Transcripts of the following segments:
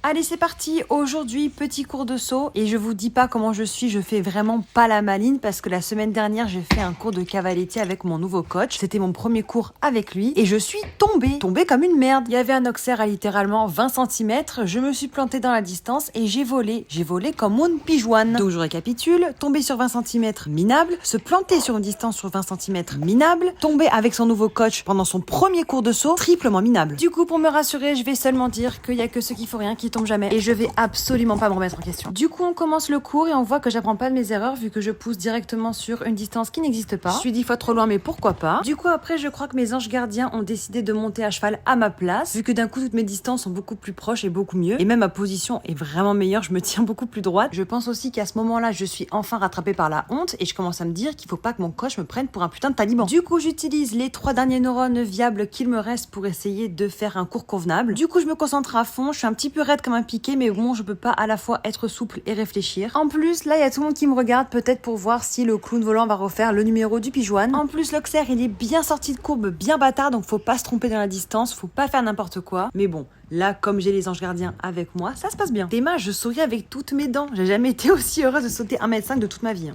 Allez, c'est parti. Aujourd'hui, petit cours de saut. Et je vous dis pas comment je suis, je fais vraiment pas la maline parce que la semaine dernière, j'ai fait un cours de cavaletti avec mon nouveau coach. C'était mon premier cours avec lui et je suis tombée comme une merde. Il y avait un auxerre à littéralement 20 cm. Je me suis plantée dans la distance et j'ai volé. J'ai volé comme une pigeonne. Donc je récapitule. Tomber sur 20 cm, minable. Se planter sur une distance sur 20 cm, minable. Tomber avec son nouveau coach pendant son premier cours de saut, triplement minable. Du coup, pour me rassurer, je vais seulement dire qu'il y a que ceux qui font rien qui tombent jamais et je vais absolument pas me remettre en question. Du coup, on commence le cours et on voit que j'apprends pas de mes erreurs vu que je pousse directement sur une distance qui n'existe pas. Je suis 10 fois trop loin, mais pourquoi pas. Du coup, après, je crois que mes anges gardiens ont décidé de monter à cheval à ma place vu que d'un coup, toutes mes distances sont beaucoup plus proches et beaucoup mieux. Et même ma position est vraiment meilleure, je me tiens beaucoup plus droite. Je pense aussi qu'à ce moment-là, je suis enfin rattrapée par la honte et je commence à me dire qu'il faut pas que mon coach me prenne pour un putain de taliban. Du coup, j'utilise les 3 derniers neurones viables qu'il me reste pour essayer de faire un cours convenable. Du coup, je me concentre à fond, je suis un petit peu raide comme un piqué, mais bon, je peux pas à la fois être souple et réfléchir. En plus, là, il y a tout le monde qui me regarde, peut-être pour voir si le clown volant va refaire le numéro du pigeon. En plus, l'auxerre, il est bien sorti de courbe, bien bâtard, donc faut pas se tromper dans la distance, faut pas faire n'importe quoi. Mais bon, là, comme j'ai les anges gardiens avec moi, ça se passe bien. Théma, je souris avec toutes mes dents. J'ai jamais été aussi heureuse de sauter 1,5 m de toute ma vie.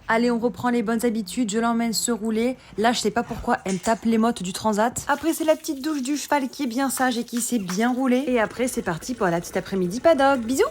Allez, on reprend les bonnes habitudes, je l'emmène se rouler. Là, je sais pas pourquoi, elle me tape les mottes du transat. Après, c'est la petite douche du cheval qui est bien sage et qui s'est bien roulée. Et après, c'est parti pour la petite après-midi paddock. Bisous!